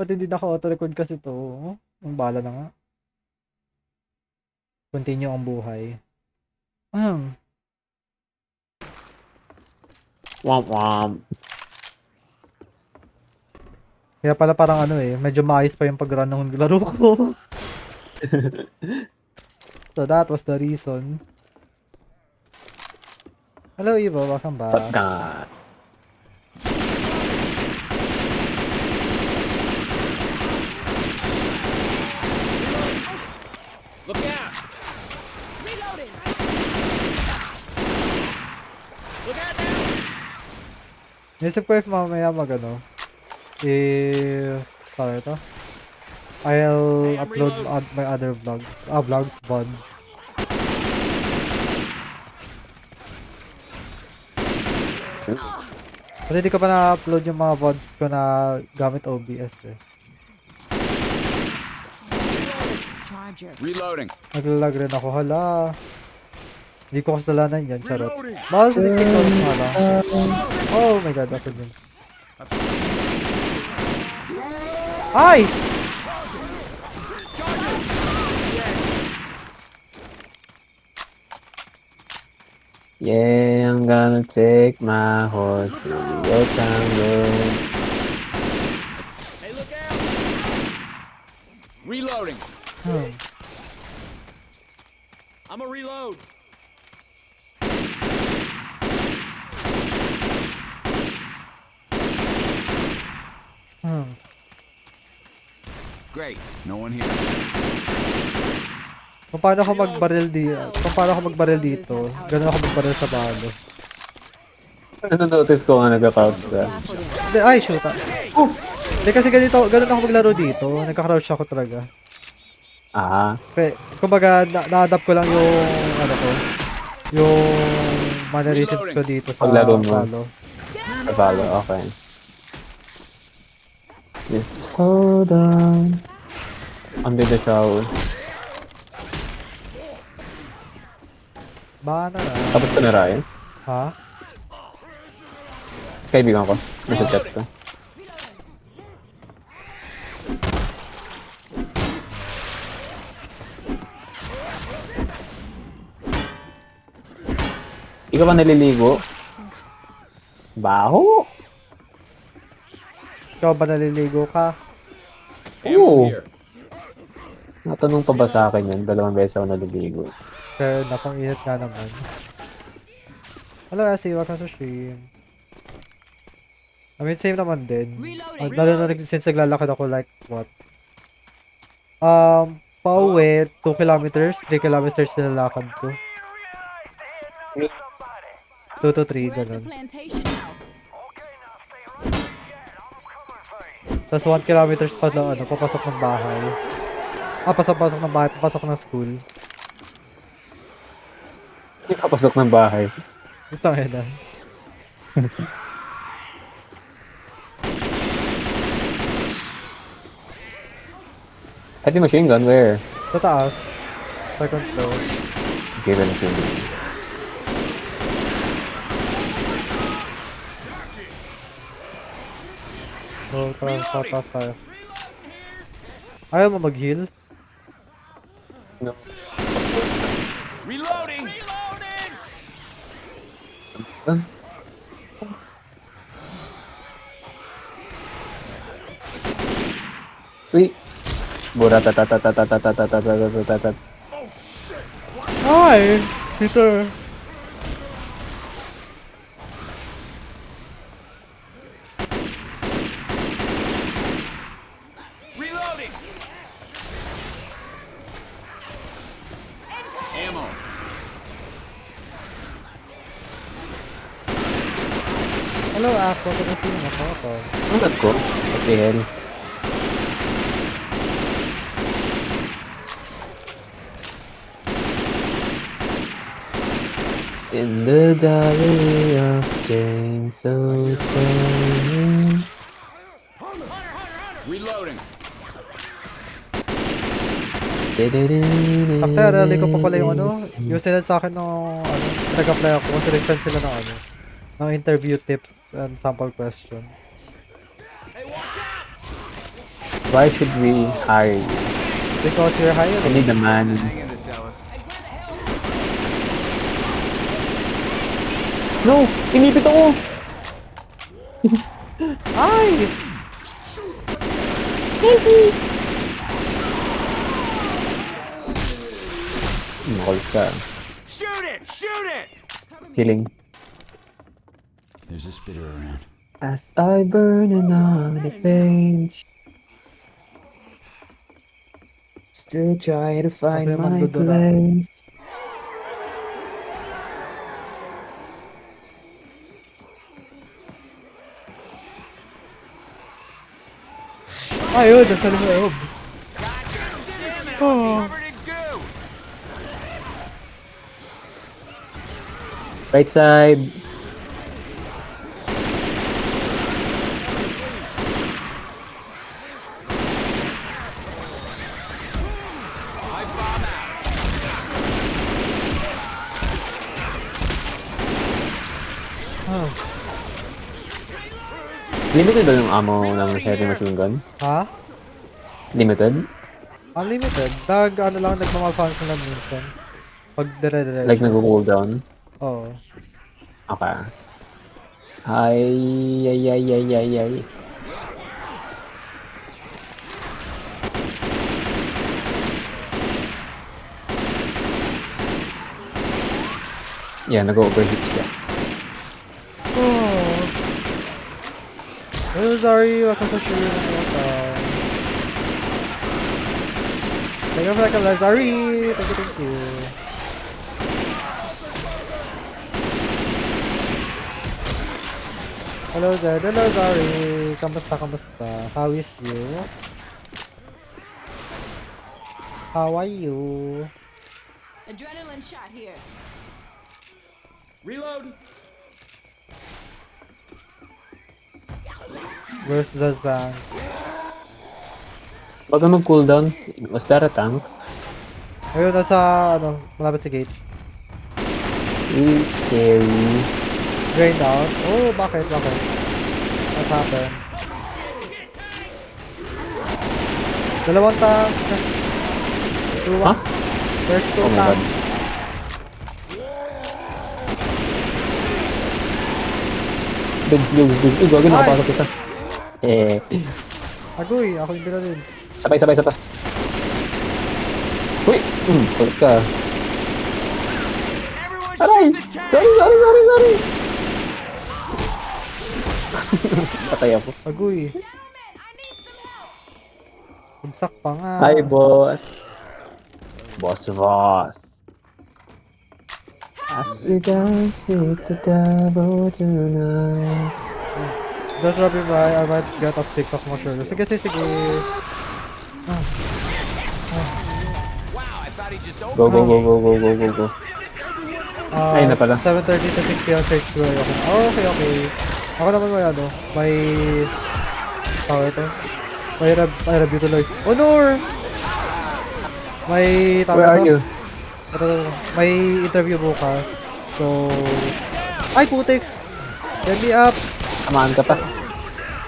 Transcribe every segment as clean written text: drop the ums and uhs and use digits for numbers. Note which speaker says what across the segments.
Speaker 1: Ba't hindi naka-auto-record kasi to? Ang bala na nga. Continue ang buhay.
Speaker 2: Womp womp.
Speaker 1: Kaya pala parang ano eh, medyo maayos pa yung pag-run ng laro ko. So that was the reason. Hello Evo, welcome
Speaker 2: But
Speaker 1: back.
Speaker 2: God.
Speaker 3: Look out!
Speaker 4: Reloading.
Speaker 3: Look out now!
Speaker 1: Naisip ko if mamaya mag-ano, sorry ito. I'll upload my other vlogs. Vlogs, VODs. Kasi hindi ko pa na-upload yung mga VODs ko na gamit OBS eh.
Speaker 4: Charger.
Speaker 3: Reloading.
Speaker 1: Naglalag rin ako, hala. Hindi ko kasalanan yan, charot. Mahal sa TikTok ko hala. Oh my god, asan yun? Ay!
Speaker 2: Yeah, I'm gonna take my horse to the old town road.
Speaker 3: Hey, look out! Reloading. I'm a reload. Great. No one here.
Speaker 1: Kung paano ako mag-barrel dito, ganun ako mag-barrel sa balo.
Speaker 2: Nanonotice ko nga nagka-couch ka.
Speaker 1: Hindi, ay, shoot. Hindi kasi ganun ako maglaro dito. Nagka-crouch ako talaga.
Speaker 2: Ah,
Speaker 1: Kumbaga, na-adapt ko lang yung, ano ko, yung mannerisms ko dito sa
Speaker 2: Paglaro mo.
Speaker 1: balo.
Speaker 2: sa Valo, okay. Just hold on. Ang bilis ako.
Speaker 1: Baka na.
Speaker 2: Tapos ka na, Ryan?
Speaker 1: Ha?
Speaker 2: Kaibigan ko. Nasa chat ko. Ikaw ba naliligo? Baho!
Speaker 1: Ikaw ba naliligo ka?
Speaker 2: Oo.
Speaker 3: Here.
Speaker 2: Natanong pa ba sa akin yan? 2 beses ako naliligo.
Speaker 1: Fair na, pang init nga naman. Hello, Asi, welcome sa stream. I mean, same naman din.
Speaker 4: Reloading.
Speaker 1: Lalo na since naglalakad ako like, what? Pauwi, 2 kilometers, 3 kilometers na lalakad ko. 2 to 3,
Speaker 4: We're at the
Speaker 1: ganun.
Speaker 4: plantation house.
Speaker 1: Tapos 1 kilometers pa lang, papasok ng bahay. Pasok ng bahay, papasok ng school.
Speaker 2: Hindi ka pasok ng bahay.
Speaker 1: Ito na.
Speaker 2: Heavy machine gun, where?
Speaker 1: Sa taas. Second floor.
Speaker 2: Give it to me.
Speaker 1: So, taas tayo. Ayaw mo mag-heal?
Speaker 2: No.
Speaker 3: Reloading. Reloading.
Speaker 2: Uy! Bura tatatatatatatatatatatatatatat.
Speaker 1: Hi! Peter!
Speaker 3: Reloading. Ammo.
Speaker 1: Hello, Axel. Welcome to the photo.
Speaker 2: Ang lag ko? What the hell? In the diary of Jane, so tiny.
Speaker 3: Reloading.
Speaker 1: After, rally ko pa pala yung yung sinad sa akin nung, nag-apply ako, sinag-send sila ng ng interview tips and sample question.
Speaker 3: Hey, watch out!
Speaker 2: Why should we hire you?
Speaker 1: Because you're
Speaker 2: I
Speaker 1: hiring.
Speaker 2: need a man.
Speaker 3: Hang in this, Ellis.
Speaker 2: No! Inipit ako!
Speaker 1: Ay!
Speaker 2: Makulit ka.
Speaker 3: Shoot it! Shoot it!
Speaker 2: Healing.
Speaker 3: There's a spitter around.
Speaker 2: As I burn another page, still try to find
Speaker 1: Kasi
Speaker 2: my
Speaker 1: mandudura.
Speaker 2: place.
Speaker 1: Ayun, nasa loob.
Speaker 3: Damn it!
Speaker 1: Oh.
Speaker 3: I'm covered in goo!
Speaker 2: Right side.
Speaker 3: Pipe bomb out.
Speaker 1: Ah.
Speaker 2: Limited ba yung ammo ng heavy machine gun?
Speaker 1: Ha?
Speaker 2: Limited?
Speaker 1: Unlimited. Ano lang, nagmamalfunction lang minsan. Pag dire-diretso.
Speaker 2: Like nag-cooldown?
Speaker 1: Oo.
Speaker 2: Okay. Ay, ay, ay, ay, ay, ay. Yeah, nag-overheat siya.
Speaker 1: Oh. Oh, sorry. Waka sa sure na waka. Thank you for the live. Sorry. Thank you. Hello there. Hello, sorry. Kamusta? How is you? How are you?
Speaker 4: Adrenaline shot here.
Speaker 3: Reload!
Speaker 1: Where's the tank?
Speaker 2: Baga mag-cooldown, was that a tank?
Speaker 1: Ayun, nasa, malapit sa gate.
Speaker 2: Scary.
Speaker 1: Drained out. Oh, bakit? What happened? Dalawang tank.
Speaker 2: Huh?
Speaker 1: There's two
Speaker 2: Oh my god.
Speaker 1: tanks.
Speaker 2: Dugs. Uy, gawin,
Speaker 1: Ay!
Speaker 2: nakapasok isa. Eh,
Speaker 1: Agoy, ako yung binalin.
Speaker 2: sabay. Uy! Kulit ka.
Speaker 3: Everyone
Speaker 2: Aray!
Speaker 3: shoot the tank!
Speaker 2: Sorry! Patay ako.
Speaker 1: Agoy. Pagsak pa nga.
Speaker 2: Hi, boss. Boss. As we dance with the devil tonight.
Speaker 1: Just dropping by, I might get a pick of my shoulder. Sige.
Speaker 3: Wow, I thought he just opened.
Speaker 2: Go. Ayun na pala.
Speaker 1: 7:30 to 6 p.m. sa explore ako. Oh, okay. Ako naman may tawag ito. May review tuloy. Honor! May tawag
Speaker 2: Where are
Speaker 1: ito.
Speaker 2: you?
Speaker 1: Ito. May interview bukas. So, ay putix! Let me up!
Speaker 2: Samahan ka pa.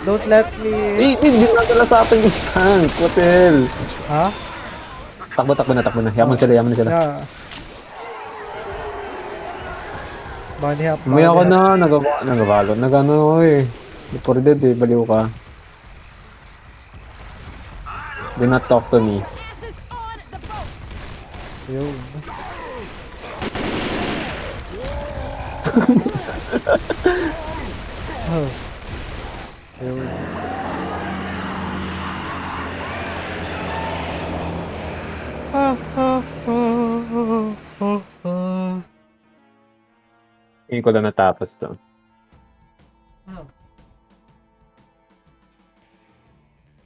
Speaker 1: Don't let me...
Speaker 2: Hindi na tala sa atin yung tank. Hotel.
Speaker 1: Ha?
Speaker 2: Takbo na. Yaman sila.
Speaker 1: Yeah. Bunny up.
Speaker 2: May ako na, nagabalo. Nagano, oy. For dead eh, baliw ka. Do not talk to me.
Speaker 4: Gas is on the boat.
Speaker 1: Yun. Oh. Yun.
Speaker 2: Hindi ko lang natapos to.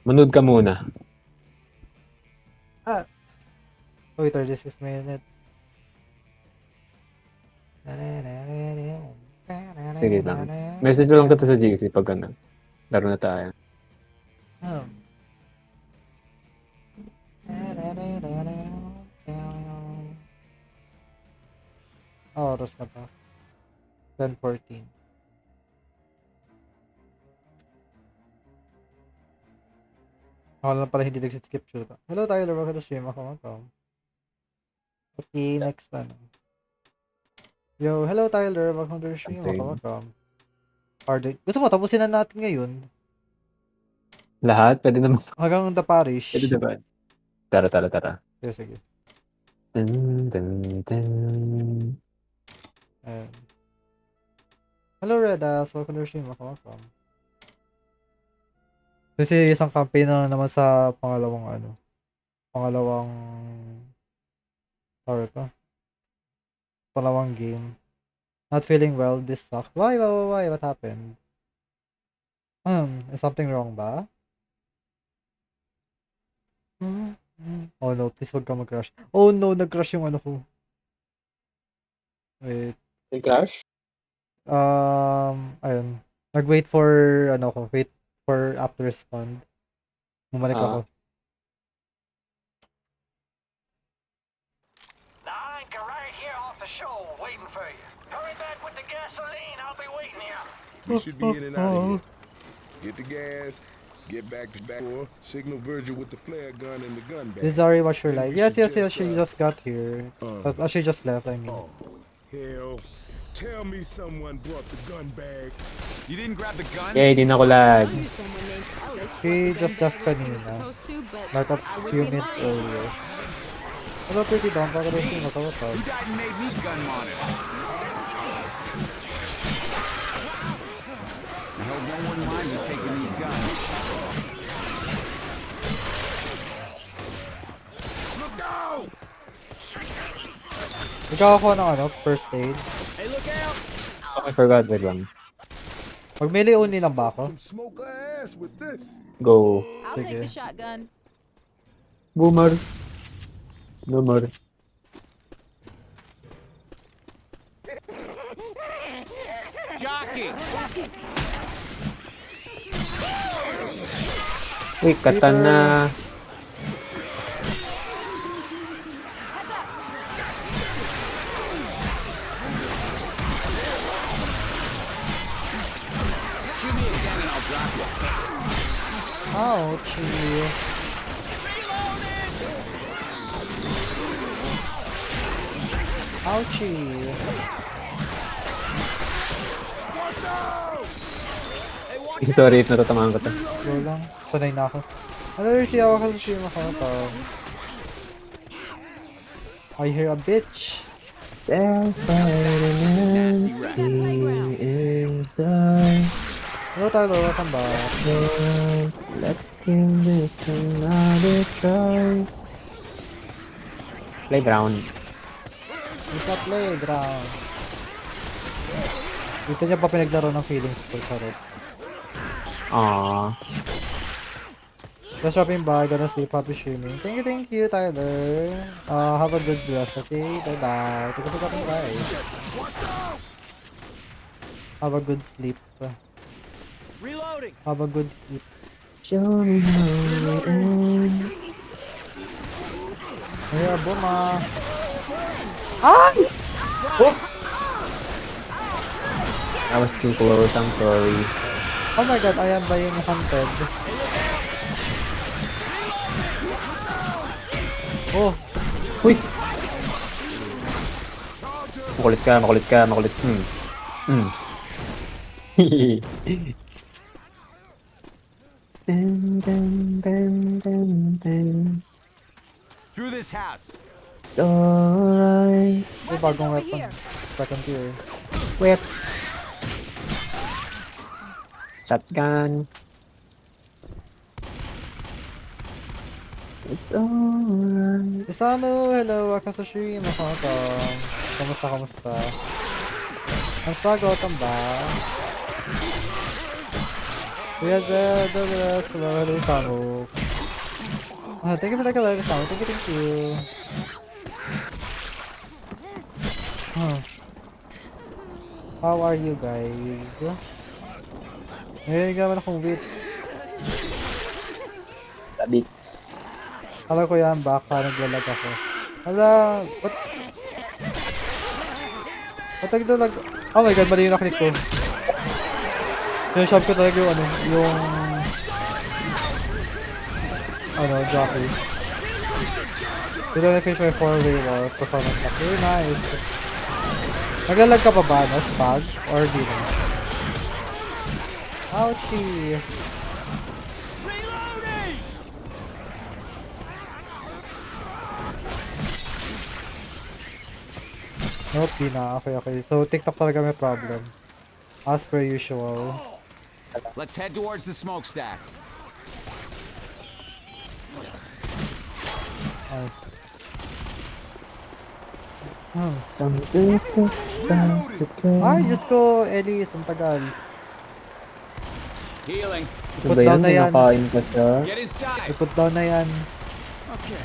Speaker 2: Manood ka muna.
Speaker 1: Wait, 36 minutes.
Speaker 2: Sige lang. Message lang kita sa GC pag ano. Laro na tayo.
Speaker 1: Oh. Oras na pa. 10:14. Ako lang pala hindi nagsiskip shoot. Hello Tyler, welcome to stream. Ako. Okay, next ano. Yo, hello Tyler, welcome to the stream.
Speaker 2: Okay.
Speaker 1: Ako. Hard. Gusto mo, tapusin na natin ngayon.
Speaker 2: Lahat? Pwede naman.
Speaker 1: Hanggang the parish.
Speaker 2: Pwede diba? Tara.
Speaker 1: Sige.
Speaker 2: Dun, dun, dun.
Speaker 1: Ayan. Hello Redas, welcome to the stream. Ako. Kasi isang campaign na naman sa pangalawang pangalawang game. Not feeling well, this sucks. Why? What happened? Is something wrong ba? Oh no, please wag ka mag-crash. Oh no, nag-crash yung ano ko. Wait.
Speaker 2: Crash?
Speaker 1: Ayun. Nag-wait for, wait for app to respond. Bumalik ako.
Speaker 5: The anchor right here off the shore waiting for you. Hurry back with the gasoline. I'll be waiting here.
Speaker 6: We should be in and out of here. Get the gas, get back to back door, signal Virgil with the flare gun and the gun bag.
Speaker 1: Did Zari watch your live?
Speaker 6: Maybe we
Speaker 1: Yes,
Speaker 6: should
Speaker 1: she just got here. She just left, I mean.
Speaker 6: Hell, tell me someone brought the gun bag.
Speaker 3: You didn't grab the guns?
Speaker 2: Yay, di na ako lag.
Speaker 4: Tell you someone named Ellis
Speaker 1: She
Speaker 4: brought the
Speaker 1: just
Speaker 4: gun
Speaker 1: left
Speaker 4: back like you were
Speaker 1: kanina.
Speaker 4: supposed to, but
Speaker 1: Like a
Speaker 4: I would
Speaker 1: few
Speaker 4: be
Speaker 1: minutes
Speaker 4: lying.
Speaker 1: earlier. Hello, pretty down. Baka rin siya
Speaker 3: You died and made me gun monitor. I hope no one minds us taking these guns.
Speaker 6: Look out!
Speaker 1: Ikaw ako ng first aid.
Speaker 3: Hey, look out!
Speaker 2: Oh, I forgot. Wait lang.
Speaker 1: Mag melee only lang ba ako?
Speaker 6: Some smoke her ass with this.
Speaker 2: Go.
Speaker 4: I'll take
Speaker 1: Sige.
Speaker 4: the shotgun.
Speaker 2: Boomer. No more.
Speaker 3: Jockey!
Speaker 2: Uy, katana.
Speaker 3: Shoot me again and I'll drop you.
Speaker 1: Ouchie. Ouchie.
Speaker 2: Sorry if natatamaan ko to.
Speaker 1: Go lang. Sanay na ako. Ano siya ako kasi siya makakataw. I hear a bitch.
Speaker 2: Self-fighting inside.
Speaker 1: Hello Tyler, welcome back.
Speaker 2: Let's give this another try. Playground.
Speaker 1: It's a playground. Dito niya pa pinaglaro ng feelings ko, charot.
Speaker 2: Aww.
Speaker 1: Just shopping by, gonna sleep, happy streaming. Thank you, Tyler. Have a good rest, okay? Bye-bye. Thank you for coming by. Have a good sleep.
Speaker 3: Reloading!
Speaker 1: Have a good sleep.
Speaker 2: Show me how it ends.
Speaker 1: Hey, Boma. Ah!
Speaker 2: I was too close, I'm sorry.
Speaker 1: Oh my god, I am being hunted. Oh,
Speaker 2: Uy! Makulit ka.
Speaker 3: Through this house.
Speaker 2: It's alright.
Speaker 1: may bagong
Speaker 4: over
Speaker 1: weapon.
Speaker 4: here.
Speaker 1: Second tier.
Speaker 2: Whip. Shotgun. It's alright.
Speaker 1: Isano, hello, welcome sa stream. Kamusta? Kamusta, welcome back. We had the rest. Hello, Isano. Thank you for the like, Isano. Thank you. How are you guys? Ngayon naman akong wait.
Speaker 2: Tabits.
Speaker 1: Alam ko yan, baka naglalag ako. Hala, what? Ba't naglalag? Oh my god, mali yung naklik ko. Sinashop ko talaga yung jockey. You don't face my 4-way wall performance hack. Very nice. Naglalag ka pa ba, no? Spag? Or di na? Ouchie!
Speaker 3: Reloading!
Speaker 1: Nope, di na. Okay. So, TikTok talaga may problem. As per usual.
Speaker 3: Let's head towards the smokestack.
Speaker 1: Ay.
Speaker 2: Something's just about to break.
Speaker 1: Ay, Diyos ko, Elise, ang tagal.
Speaker 3: Healing.
Speaker 2: Ano
Speaker 1: Put
Speaker 2: ba
Speaker 1: down
Speaker 2: yan?
Speaker 1: na yan.
Speaker 2: Kinakain pa siya.
Speaker 3: Get inside.
Speaker 1: I-put down na yan.
Speaker 3: Okay.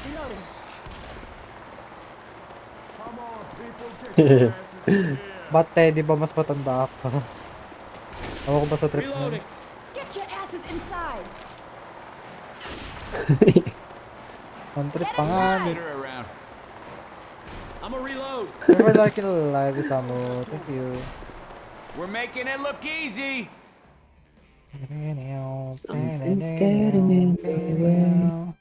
Speaker 4: Reloading.
Speaker 1: Ba't di ba mas matanda ako? Ako ko ba sa trip mo?
Speaker 3: Reloading.
Speaker 4: Get your asses inside.
Speaker 1: On trip pa nga.
Speaker 3: Spitter around. I'm a reload.
Speaker 1: Never like it alive, Isamu. Thank you.
Speaker 3: We're making it look easy.
Speaker 2: Something's getting in my way.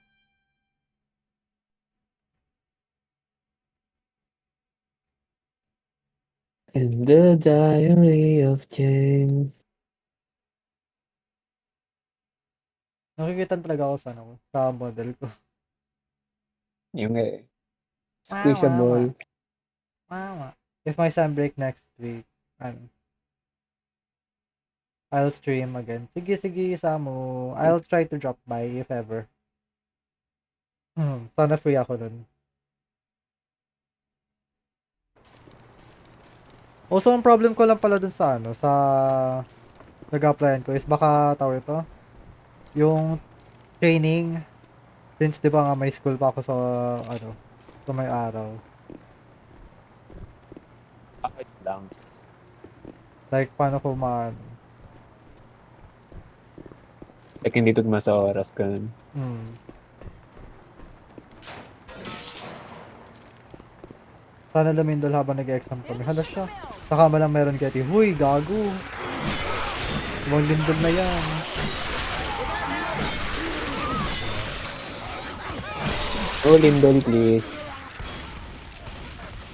Speaker 2: In the diary of Jane.
Speaker 1: Nakikita talaga ako sa sa model ko.
Speaker 2: Yung squishable.
Speaker 1: Mama. If my son break next week, I'll stream again. Sige, Samu. I'll try to drop by if ever. Sana free ako nun. Also, ang problem ko lang pala dun sa sa nag-applyan ko is baka tawag ito, yung training, since di ba nga may school pa ako sa sa may araw.
Speaker 2: Bakit lang?
Speaker 1: Like, paano ko
Speaker 2: Like, hindi tugma sa oras ka nun.
Speaker 1: Sana lumindol habang nag-exam kami. Hala siya. Saka malang meron kaya huy, gago. Ibang lindol na yan.
Speaker 2: Oh, Lindol, please.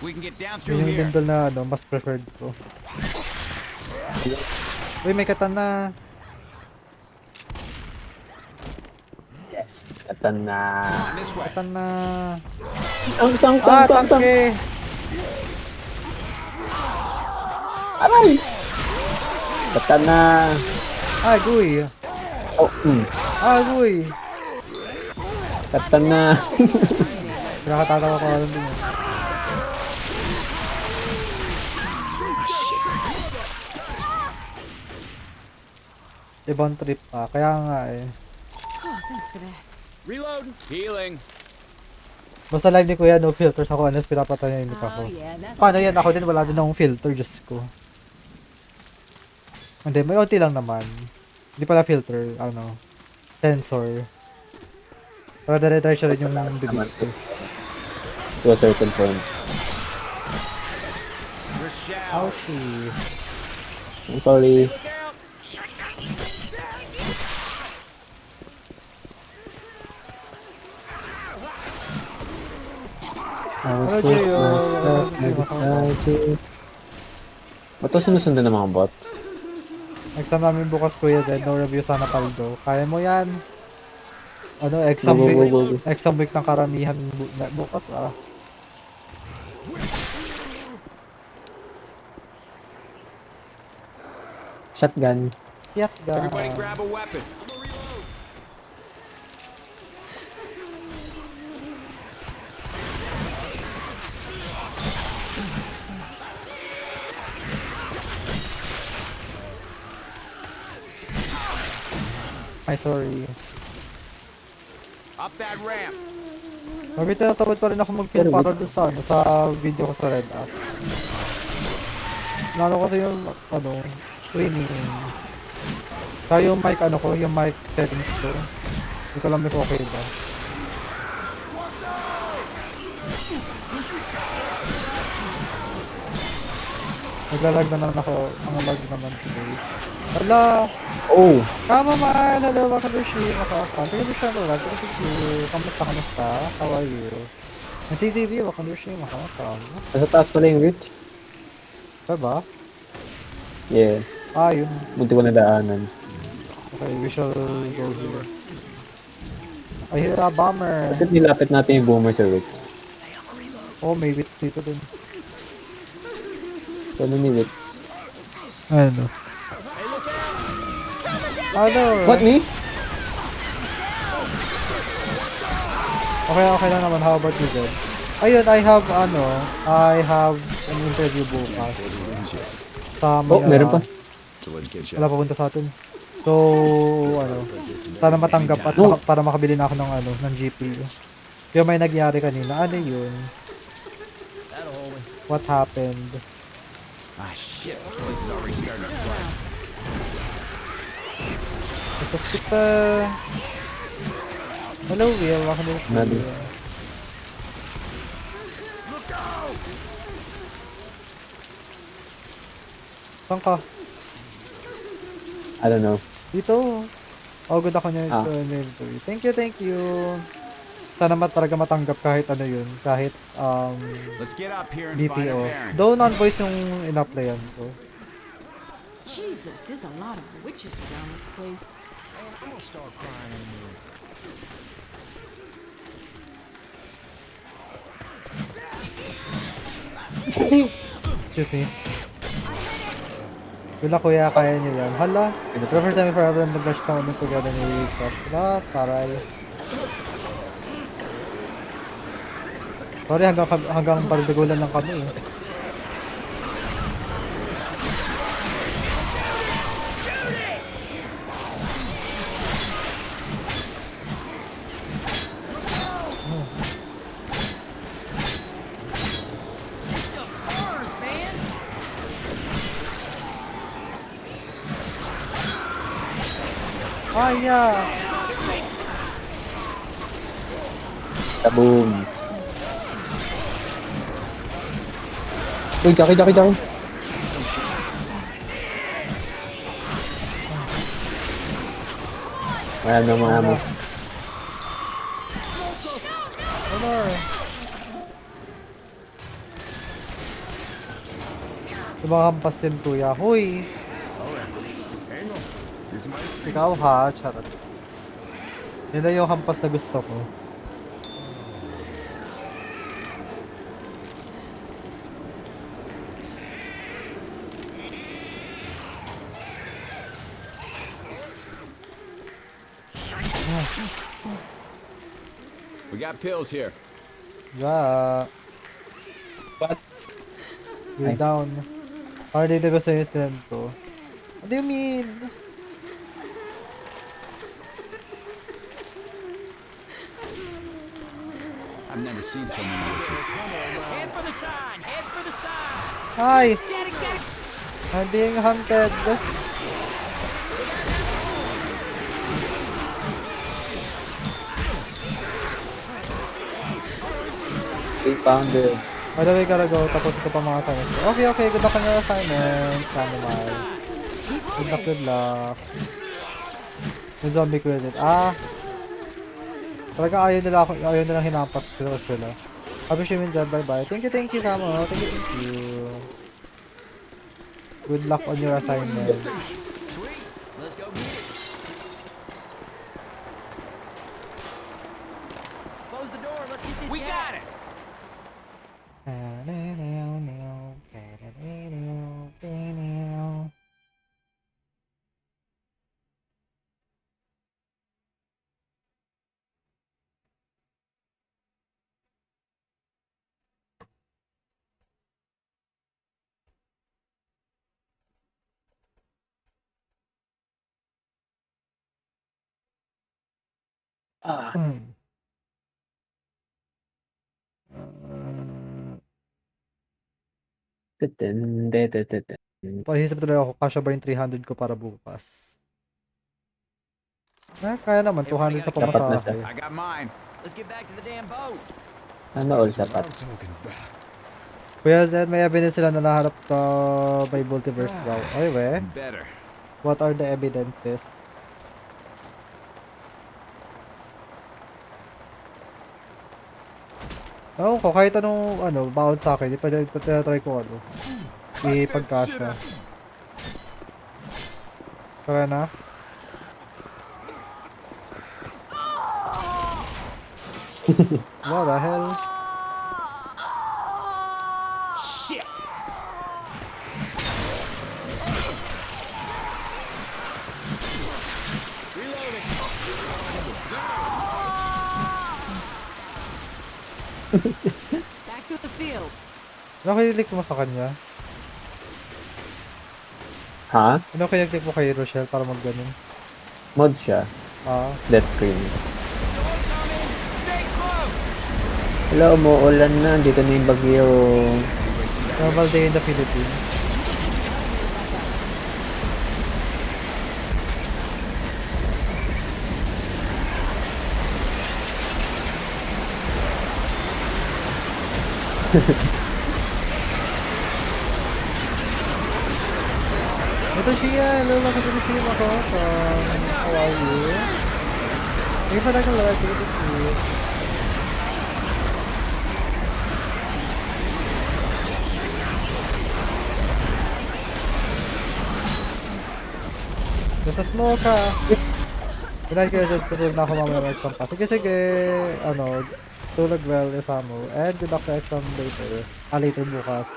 Speaker 3: We can get down
Speaker 1: Yun
Speaker 3: through
Speaker 1: yung
Speaker 3: here.
Speaker 1: lindol na mas preferred ko. Uy, may katana.
Speaker 2: Yes. Katan na.
Speaker 3: This way.
Speaker 1: Katana.
Speaker 2: Tang.
Speaker 1: Tangke.
Speaker 2: Aray! Katan na.
Speaker 1: Guy.
Speaker 2: Oh,
Speaker 1: Guy.
Speaker 2: Katan na.
Speaker 1: Nakatatawa ko lang din. Ibang trip pa. Kaya nga eh.
Speaker 4: Oh, thanks for that.
Speaker 3: Reload. Healing.
Speaker 1: Basta live ni Kuya, no filters ako unless pinapatahimik ako.
Speaker 4: yeah, that's
Speaker 1: Paano yan? Ako din, wala din akong filter, Diyos ko. Hindi, may onti lang naman. Hindi pala filter, sensor. Para dire-diretso rin yung bibig ko.
Speaker 2: To a certain point.
Speaker 3: Rochelle.
Speaker 1: Ouchie.
Speaker 2: I'm sorry.
Speaker 3: Look out.
Speaker 2: I'll put myself beside you. Ba't ito sinusundan ng mga bots?
Speaker 1: Exam namin bukas, Kuya, then no review sana paldo. Kaya mo yan.
Speaker 2: Go.
Speaker 1: Exam week ng karamihan bukas
Speaker 2: Shotgun.
Speaker 1: Siyak ga.
Speaker 3: Everybody grab a weapon.
Speaker 1: Ay, sorry.
Speaker 3: Up that ramp.
Speaker 1: Mabit na tawad pa rin ako mag-film para doon sa video ko sa Red App. Lalo kasi yung, streaming. Kaya yung mic, yung mic settings ko. Hindi ko alam if okay ba. Naglalag na naman ako. Ang lag naman today. Hala!
Speaker 2: Oh!
Speaker 1: Kama man! Hello, welcome to Shi. Thank you for sharing the live. Thank you. Kamusta? How are you? And CCV, welcome to Shi.
Speaker 2: Nasa taas pala yung witch.
Speaker 1: Diba?
Speaker 2: Yeah.
Speaker 1: Ah, yun.
Speaker 2: Munti ko na daanan.
Speaker 1: Okay, we shall go here. I hear a bomber.
Speaker 2: Bakit nilapit natin yung boomer sa witch?
Speaker 1: Oh, may wits dito din.
Speaker 2: Solo ni witch.
Speaker 1: Ano? Ano?
Speaker 2: What, me?
Speaker 1: Okay lang naman. How about you, Jed? Ayun, I have an interview bukas. Sa
Speaker 2: Oh, meron pa.
Speaker 1: Wala papunta sa atin. So, sana matanggap at para makabili na ako ng ng GPU. Yung may nagyari kanina. Ano yun? What happened?
Speaker 3: Ah, shit. This place is already starting to flood.
Speaker 1: Tapos kita... Hello, Will. Welcome to the show.
Speaker 2: Nadi.
Speaker 1: Saan ka?
Speaker 2: I don't know.
Speaker 1: Dito. Oh, good ako niya. Thank you. Sana talaga matanggap kahit ano yun. Kahit
Speaker 3: Let's get up here and find
Speaker 1: BPO.
Speaker 3: our bearings.
Speaker 1: Though non-voice yung in-applyan ko.
Speaker 4: Jesus, there's a lot of witches around this place.
Speaker 1: Excuse me. Wala kuya, kaya niyo yan. Hala, the first time forever and the best time together ni Crush. Wala, taray. Sorry, hanggang bardagulan lang kami eh. Yeah.
Speaker 2: Kaboom. Uy, Jackie. Wala na mga amo.
Speaker 1: Lumakampas din kuya. Huy! Ikaw ha, charot. Yun na yung hampas na gusto ko.
Speaker 3: We got pills here.
Speaker 1: Yeah.
Speaker 2: What?
Speaker 1: You're down. Para dito ko sa stand ko. What do you mean?
Speaker 3: I've never seen so many witches.
Speaker 5: Head for the sign! Head for the sign!
Speaker 1: Hi! I'm being hunted.
Speaker 2: We found it.
Speaker 1: By the way, gotta go. Tapos ito pa mga assignments. Okay. Good luck on your assignments. Animal. Good luck. Yung zombie credit. Talaga ayaw nilang hinampas sila. Appreciate mo dyan. Bye. Thank you, Kamo. Thank you. Good luck on your assignment.
Speaker 5: Sweet! Let's go get it! Close the door, let's get these We got it!
Speaker 1: Pahisip tuloy ako, kasya ba yung 300 ko para bukas? Kaya naman, 200 sa
Speaker 2: Dapat na
Speaker 1: pamasahe.
Speaker 3: I got mine.
Speaker 5: Let's get back to the damn boat!
Speaker 2: Ano all sapat?
Speaker 1: Kuya Zed, may evidence sila na naharap ka by multiverse daw. Ay, we.
Speaker 3: Better.
Speaker 1: What are the evidences? Oo ko, kahit anong, bound sa akin, ipa-try ko, ipagkasya. Tara na. What the hell?
Speaker 3: Shit.
Speaker 4: Back to the field.
Speaker 1: Ano mo sa kanya?
Speaker 2: Ha?
Speaker 1: Ano kinilik mo kay Rochelle para mag-ganun?
Speaker 2: Mod siya.
Speaker 1: Ah,
Speaker 2: Death screens. Hello, umuulan na. Dito na yung bagyo.
Speaker 1: normal day in the Philippines. Ito siya, hello mga kapatid ako. How are you? Thank you for that alert, good to see you. Basta smoke ka. Good night kayo dyan, tulog na ako mamaya ng exam pa. Sige, tulog well, Isamo. And good luck sa exam later. Later bukas.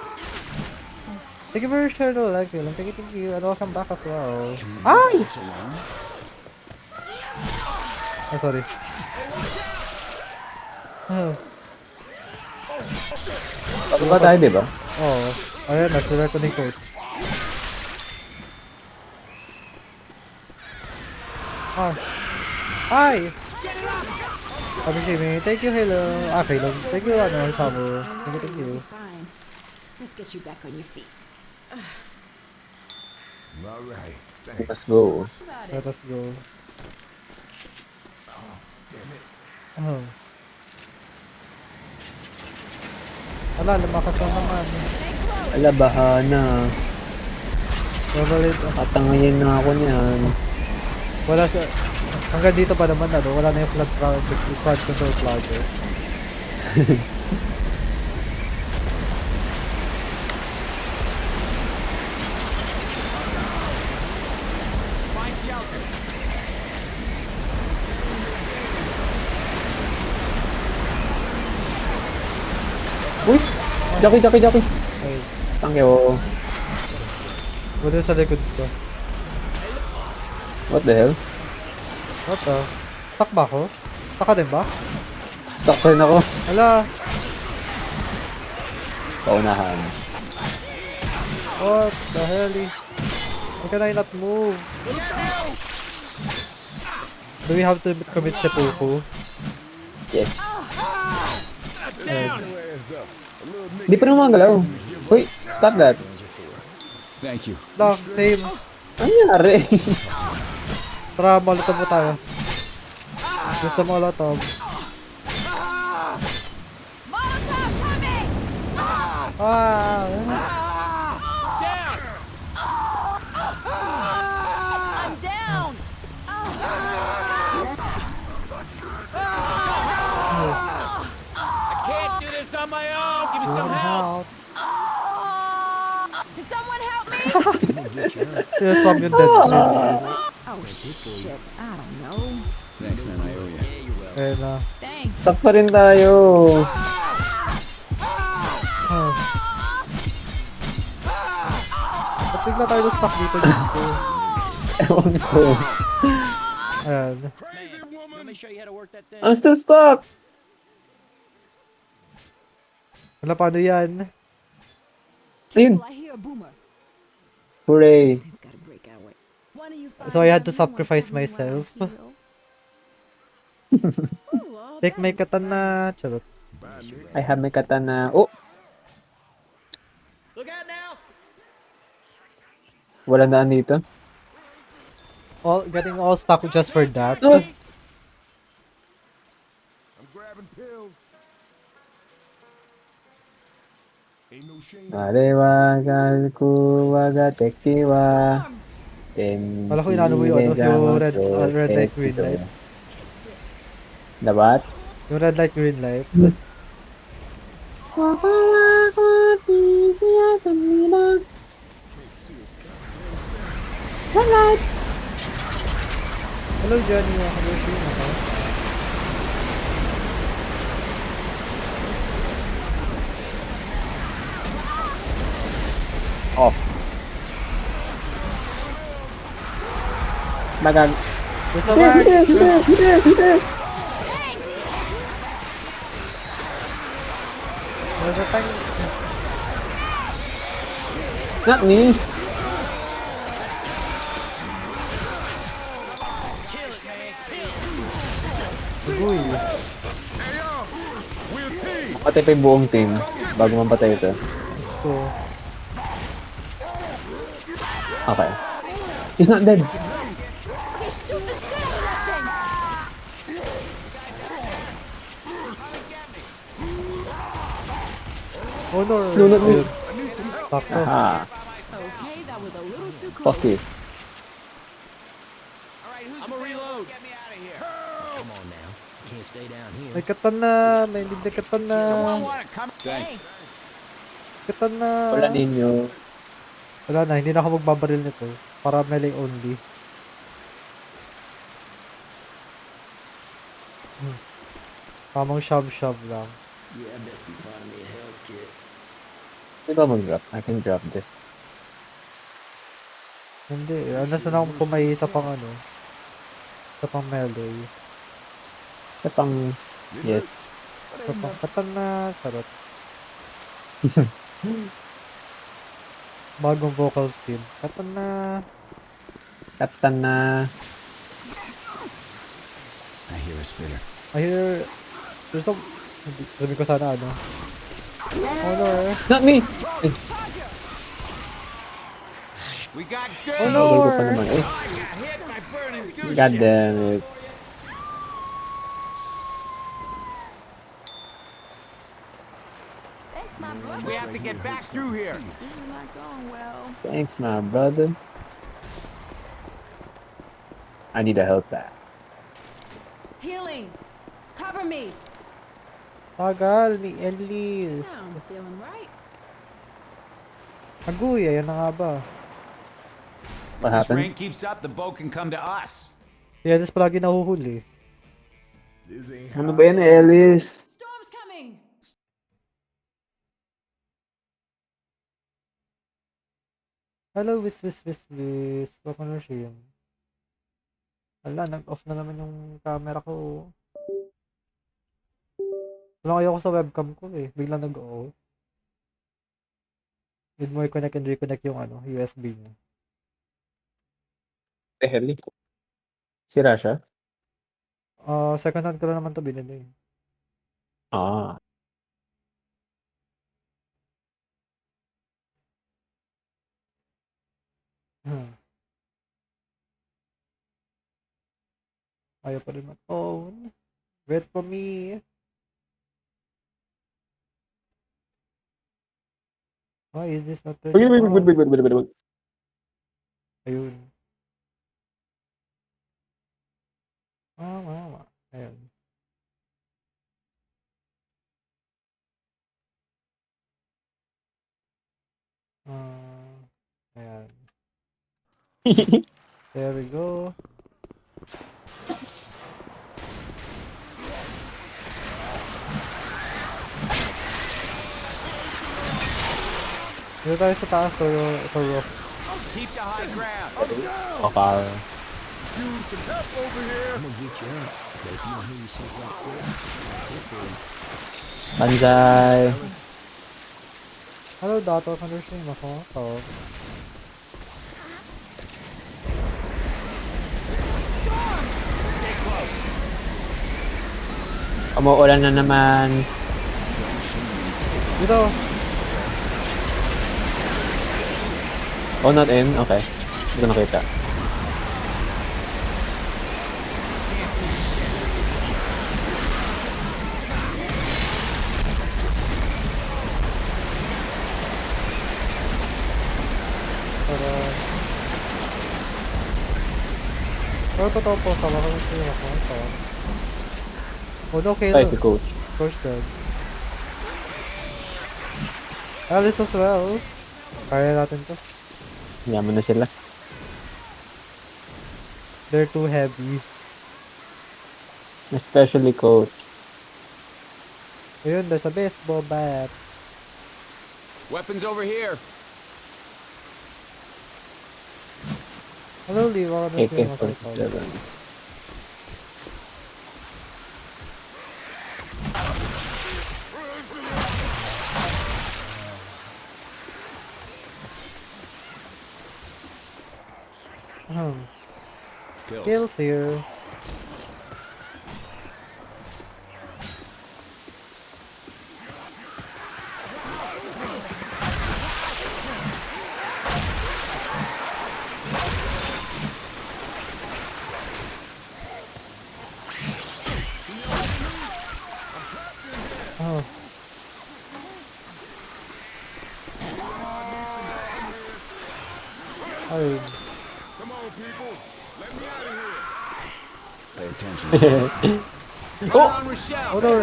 Speaker 1: Thank you for sharing the like, Dylan. Thank you. And welcome back as well. Ay! Oh, sorry. Oh.
Speaker 2: Ano ba tayo, di ba?
Speaker 1: Oo. Ayan, nag-direct ko ni coach. Ah. Ay! Sabi Jimmy, thank you, hello. Hello. Thank you, Samu. Thank you.
Speaker 4: Fine. Let's get you back on your feet.
Speaker 6: All right. Thanks.
Speaker 2: Let's go.
Speaker 1: Let us go. Oh. Wala, lumakas na naman.
Speaker 2: Ala, bahana.
Speaker 1: Favorite.
Speaker 2: Katangayin na ako niyan.
Speaker 1: Wala sa... Hanggang dito pa naman, wala na yung flood control flagger.
Speaker 3: Find shelter.
Speaker 2: Uy! Jackie!
Speaker 1: Ay,
Speaker 2: Tangyo.
Speaker 1: wala sa likod ko.
Speaker 2: What the hell?
Speaker 1: What the? Stuck ba ako? Stuck ka din ba?
Speaker 2: Stuck rin ako.
Speaker 1: Wala.
Speaker 2: Paunahan.
Speaker 1: What the hell? How can I not move? Do we have to commit seppuku?
Speaker 2: Yes.
Speaker 6: Hands up. A little nigga.
Speaker 2: Di pa naman galaw. Uy! Stop that.
Speaker 3: Thank you.
Speaker 1: Lock, same.
Speaker 2: Ano nangyari?
Speaker 1: Tara, molotov mo tayo. Gusto molotov.
Speaker 4: Molotov coming!
Speaker 1: Ah!
Speaker 4: I'm down!
Speaker 3: I can't do this on my own. Give me some
Speaker 1: Someone
Speaker 3: help.
Speaker 1: help.
Speaker 4: Can someone help me?
Speaker 1: Spam yung dead screen.
Speaker 4: Oh shit, I don't know.
Speaker 3: Thanks, man. I owe you.
Speaker 1: Ayun na.
Speaker 4: Thanks.
Speaker 2: Stuck pa rin tayo.
Speaker 1: Ah. Ba't bigla tayo na-stuck dito dito?
Speaker 2: Ewan ko.
Speaker 1: Ayan.
Speaker 6: Crazy woman.
Speaker 3: Let me show you how to work that thing.
Speaker 2: I'm still stuck.
Speaker 1: Wala, paano yan?
Speaker 2: Ayun.
Speaker 4: Careful, I hear a boomer.
Speaker 2: Hooray.
Speaker 4: It's gotta break our way. One of you find
Speaker 1: So I had to
Speaker 4: out more,
Speaker 1: sacrifice
Speaker 4: tell me what I
Speaker 1: myself.
Speaker 4: feel. Ooh, all
Speaker 1: Take my
Speaker 4: right.
Speaker 1: katana. Charot.
Speaker 6: Bye, Nick.
Speaker 2: I have my katana. Oh!
Speaker 3: Look out now.
Speaker 2: Wala na dito.
Speaker 1: Getting all stuck just for that.
Speaker 2: Oh!
Speaker 6: I'm grabbing pills. Ain't no shame.
Speaker 2: Arewa gaku waga tekiwa.
Speaker 1: Kala ko inaano mo yung ano, yung red light, green light.
Speaker 2: Dapat?
Speaker 1: Yung red light, green light. Hello, Johnny. Hello, Shina.
Speaker 2: Off. Bagag.
Speaker 1: Gusto ba? Nasatang.
Speaker 2: Not me.
Speaker 1: Uy.
Speaker 2: Patay pa yung buong team bago mampatay ito.
Speaker 1: Gusto.
Speaker 2: Okay. He's not dead.
Speaker 1: Honor.
Speaker 2: No, not me.
Speaker 1: Ayun. Sakto.
Speaker 2: Aha.
Speaker 4: Okay, that was a little too close.
Speaker 2: Fuck you.
Speaker 3: I'm a reload.
Speaker 7: Come on now. Can't stay down here.
Speaker 1: May katana. May hindi na katana.
Speaker 3: Thanks.
Speaker 1: Katana.
Speaker 2: Wala ninyo.
Speaker 1: Wala na. Hindi na ako magbabaril nito. Para melee only. Tamang shove-shove lang.
Speaker 7: Yeah, I bet you find me a health kit.
Speaker 2: Di ba mag-drop? I can drop this.
Speaker 1: Hindi. Nasa na akong kumay sa pang ano. Sa pang melee.
Speaker 2: Sa pang... Yes.
Speaker 1: Sa pang katana. Sarot. Bagong vocal skill. Katana.
Speaker 2: Katana.
Speaker 7: I hear a spitter.
Speaker 1: I hear... There's some... Sabi ko sana ano. Honor.
Speaker 2: Not me! Ay,
Speaker 3: We got
Speaker 2: sabay
Speaker 3: girls.
Speaker 2: ko pa naman. Eh,
Speaker 3: I got hit by burning goose
Speaker 2: god
Speaker 3: shit.
Speaker 2: damn it.
Speaker 4: Thanks, my brother.
Speaker 3: We have to get back through here.
Speaker 4: This is not going well.
Speaker 2: Thanks, my brother. I need a health pack.
Speaker 4: Healing. Cover me.
Speaker 1: Tagal ni Enlis.
Speaker 4: Now I'm feeling right.
Speaker 1: Aguy, ayan na nga ba?
Speaker 2: What
Speaker 3: This
Speaker 2: happened?
Speaker 3: rain keeps up, the boat can come to us.
Speaker 1: Si Enlis palagi nahuhuli.
Speaker 6: This ain't
Speaker 2: Ano ba yan, Ellis?
Speaker 4: Storm's coming.
Speaker 1: Hello, wis. Ako na siya. Ala, nag-off na naman yung camera ko. Walang ayaw ko sa webcam ko eh. Biglang nag-off. Need mo i-connect and reconnect yung ano, USB niya.
Speaker 2: The hell? Sira siya?
Speaker 1: Second hand ko na naman to binili.
Speaker 2: Ah. Ayaw pa rin mag-own. Wait for me. Why is this not turning Wait.
Speaker 1: on? Ayun. Mama. Ayun. Ayan. There we go. Dito tayo sa taas o sa roof.
Speaker 3: Keep the high ground.
Speaker 2: Okay.
Speaker 6: Use some help over here.
Speaker 7: I'm gonna get you up. But if you don't heal yourself right quick, that's it for you.
Speaker 2: Banzai.
Speaker 1: Hello, Dato. Understand ako. Oh.
Speaker 2: Umuulan na naman.
Speaker 1: Dito.
Speaker 2: Oh, not in? Okay. Hindi ko nakita.
Speaker 1: Pero totoo po, sa mga kaya ko ito. Although okay
Speaker 2: Tayo si coach.
Speaker 1: Coach dead. Alice as well. Kaya natin to.
Speaker 2: Yaman na sila.
Speaker 1: They're too heavy.
Speaker 2: Especially coach.
Speaker 1: Ayun, there's a baseball bat.
Speaker 3: Weapons over here.
Speaker 1: Hello, Lee. Baka na siya makakita.
Speaker 2: AK-47.
Speaker 1: Kills here. Oh. Ay,
Speaker 6: Come on, people. Let me out of here.
Speaker 3: Pay attention.
Speaker 2: Oh!
Speaker 3: On Rochelle.
Speaker 1: oh no.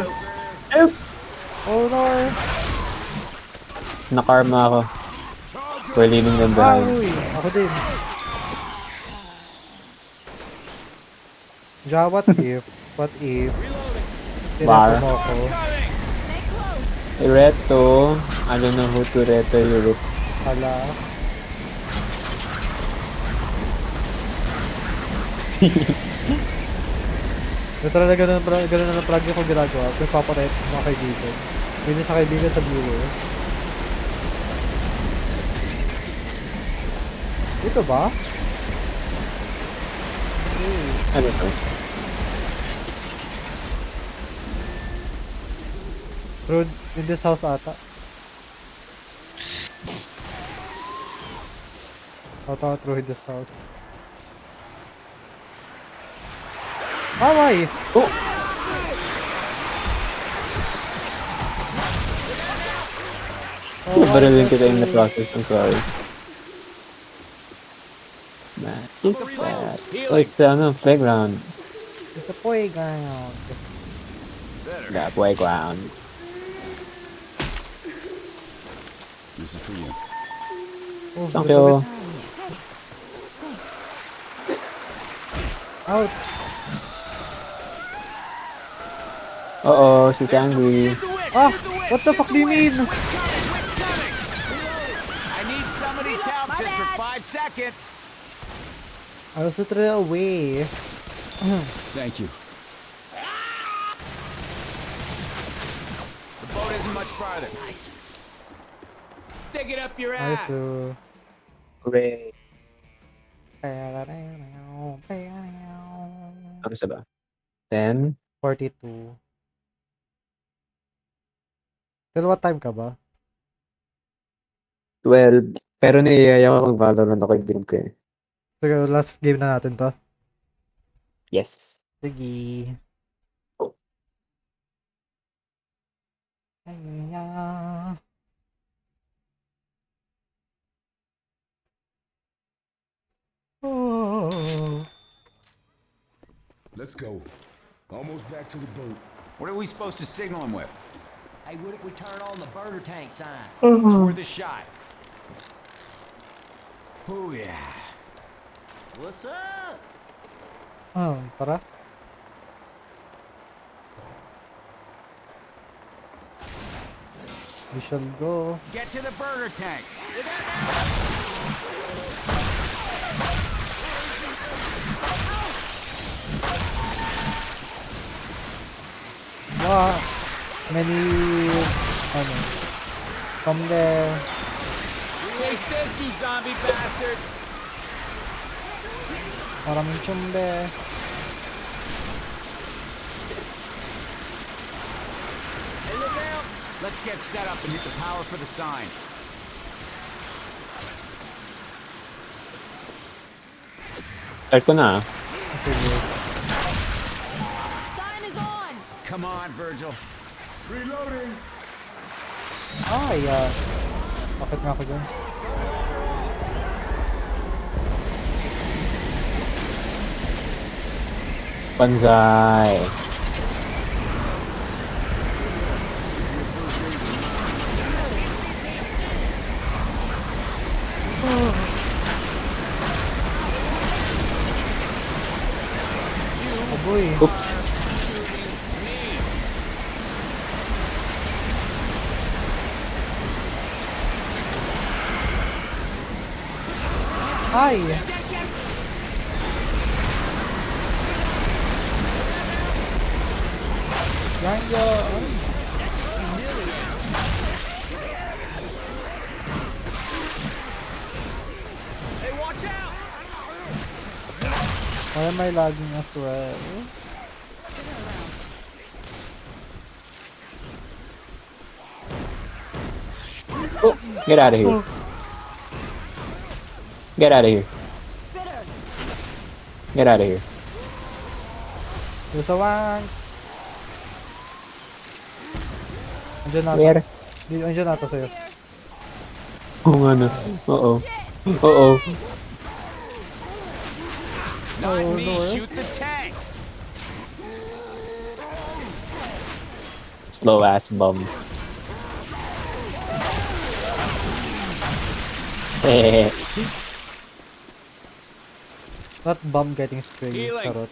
Speaker 1: Oh no.
Speaker 2: Nakarma ako. Pwelining lang
Speaker 1: Ah,
Speaker 2: behind.
Speaker 1: uy. Ako din. Ja, what if? What if?
Speaker 2: Bar.
Speaker 1: Tinapo mo ako.
Speaker 2: Reto. I don't know who to reto Europe.
Speaker 1: Hala. Yung talaga ganun na lang palagi ko ginagawa. Nagpaparet mga kaibigan. Hindi sa kaibigan sa viewer. Ito ba?
Speaker 2: Ano to?
Speaker 1: Through in this house ata. Ata through in this house. Ah, why?
Speaker 2: Oh! Barilin kita in the process. I'm sorry. Magic that. Oh, it's the playground.
Speaker 1: It's a playground.
Speaker 2: The playground.
Speaker 3: This is for you.
Speaker 1: Oh,
Speaker 2: Thank
Speaker 1: there's a
Speaker 2: you.
Speaker 1: bit- Out.
Speaker 2: Uh-oh, she's angry.
Speaker 1: Ah! What the fuck do you mean?
Speaker 3: I need somebody's help just for 5 seconds.
Speaker 1: I was literally away.
Speaker 3: Thank you. The boat isn't much farther. Nice. Stick it up your
Speaker 1: Nice
Speaker 3: ass.
Speaker 1: to...
Speaker 2: Hooray. Ano sa ba? 10?
Speaker 1: 42. Till what time ka ba?
Speaker 2: 12. Pero naiiyayaw ako mag-Valorant ako yung build ko eh.
Speaker 1: Sige, last game na natin to.
Speaker 2: Yes.
Speaker 1: Sige.
Speaker 2: Oh.
Speaker 1: Ay. Oh.
Speaker 6: Let's go. Almost back to the boat.
Speaker 3: What are we supposed to signal him with?
Speaker 8: Hey, what if we turn on the burner tank sign?
Speaker 3: It's worth a shot. Oh yeah.
Speaker 8: What's up?
Speaker 1: Tara. We shall go.
Speaker 3: Get to the burner tank.
Speaker 1: Wow. Many... Ano? From there.
Speaker 3: Chase this, you zombie bastard.
Speaker 1: Maraming chumbe.
Speaker 3: Hey, look out. Let's get set up and hit the power for the sign.
Speaker 2: Start ko na.
Speaker 1: Sige.
Speaker 4: Sign is on.
Speaker 3: Come on, Virgil.
Speaker 6: Reloading.
Speaker 1: Ay, bakit nga ako dyan?
Speaker 2: Banzai.
Speaker 1: Aboy.
Speaker 2: Oops.
Speaker 1: Ay! Yan yun.
Speaker 3: Hey, watch out!
Speaker 1: Why am I lagging as well?
Speaker 2: Oh, get out of here. Get out of here. Get out of here.
Speaker 1: There's a one. Andiyan na.
Speaker 2: Where?
Speaker 1: Andiyan na sa'yo.
Speaker 2: Oo nga na. Oo. Oo.
Speaker 3: Not
Speaker 1: Oh,
Speaker 3: me,
Speaker 1: no, eh?
Speaker 3: shoot the tank!
Speaker 2: Slow ass bum. Eh.
Speaker 1: Not bomb getting string.
Speaker 3: Healing.
Speaker 1: Charot.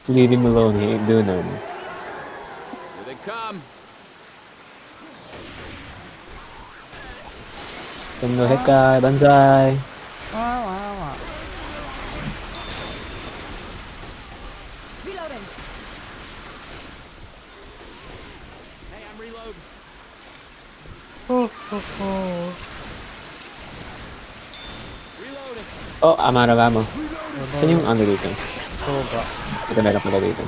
Speaker 2: Leave him alone. He ain't doing nothing.
Speaker 3: Here they come.
Speaker 2: Tomo Hekai, Banzai.
Speaker 4: Reloading.
Speaker 3: Hey, I'm reloading. Reloading.
Speaker 2: Oh, I'm out of ammo. Saan yung ano dito?
Speaker 1: Oo ba?
Speaker 2: Ito meron pala dito.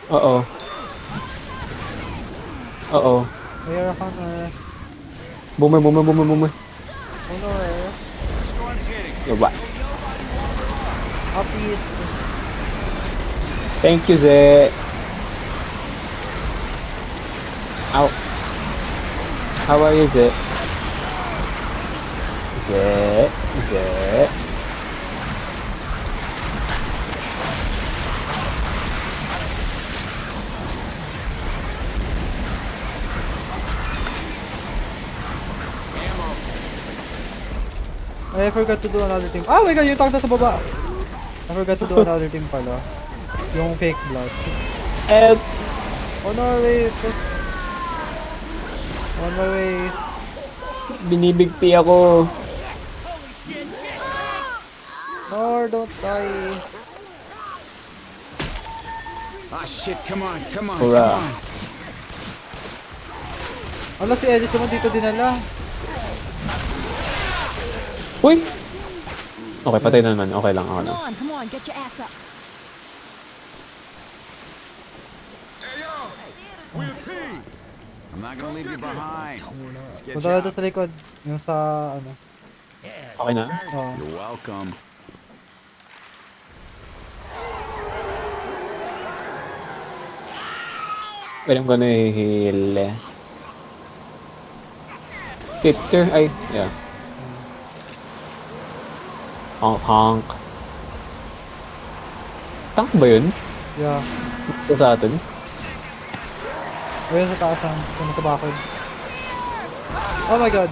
Speaker 2: Oo. Oo.
Speaker 1: Air Hunter.
Speaker 2: Boomer, boomer, boomer, boomer.
Speaker 1: Honor.
Speaker 3: Storm's hitting.
Speaker 2: Yoba.
Speaker 1: Uppies.
Speaker 2: Thank you, Ze. Ow. How are you, Ze? Ze. Ze.
Speaker 1: I forgot to do another thing. Oh my god, yung tank na sa baba. I forgot to do another thing pala. Yung fake blood.
Speaker 2: Help!
Speaker 1: Honor, wait. On my way.
Speaker 2: Binibigti ako.
Speaker 1: Honor, don't die.
Speaker 3: Ah, shit, come on, come on,
Speaker 2: Hurrah.
Speaker 3: come on.
Speaker 1: Ala, si Ellis naman dito dinala.
Speaker 2: Uy! Okay, patay na naman. Okay lang, okay lang.
Speaker 4: Come on, get your ass up.
Speaker 3: I'm not gonna leave you behind. Let's get
Speaker 1: Punta
Speaker 3: you
Speaker 1: ka
Speaker 3: out.
Speaker 1: sa likod. Yung sa, ano.
Speaker 2: Okay na?
Speaker 1: Oh.
Speaker 3: You're welcome.
Speaker 2: Wait, I'm gonna heal. Victor? Ay, yeah. Honk, honk. Tank ba yun?
Speaker 1: Yeah.
Speaker 2: Ito sa atin?
Speaker 1: Ayun sa taas ang tabakod. Oh my god.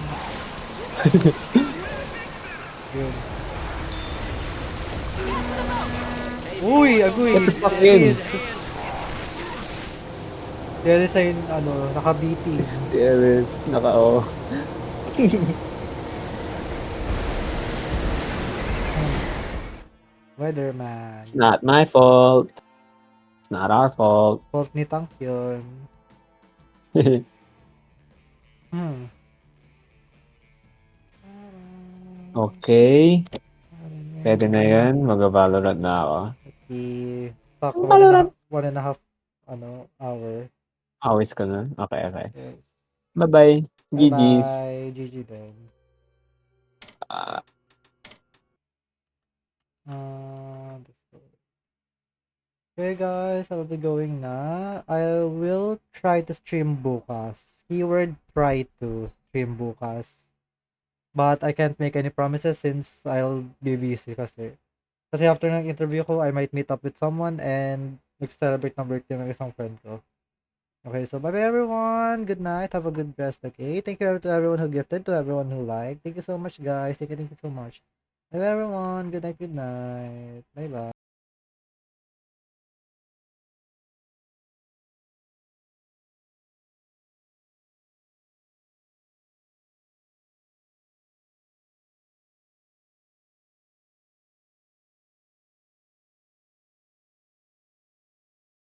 Speaker 1: Yun. Uy, agoy.
Speaker 2: What the fuck yun?
Speaker 1: There is ay, ano, naka-BT.
Speaker 2: There is, naka-o.
Speaker 1: Weatherman.
Speaker 2: It's not my fault. It's not our fault.
Speaker 1: Fault ni Tank yun. Hmm.
Speaker 2: Okay. Pwede na yan. Mag-Valorant na ako.
Speaker 1: Fuck,
Speaker 2: Valorant.
Speaker 1: 1.5 ano, hour.
Speaker 2: Awis ka na? Okay, okay.
Speaker 1: Yes.
Speaker 2: Bye-bye. GG's.
Speaker 1: Bye-bye. GG then.
Speaker 2: Ah,
Speaker 1: Uh, Okay guys, I'll be going na. I will try to stream bukas. Keyword try to stream bukas. But I can't make any promises since I'll be busy kasi. Kasi after ng interview ko, I might meet up with someone and mag-celebrate ng birthday ng isang friend ko. Okay, so bye everyone. Good night. Have a good rest, okay? Thank you to everyone who gifted, to everyone who liked. Thank you so much, guys. Thank you so much. Bye everyone. Good night, good night. Bye bye.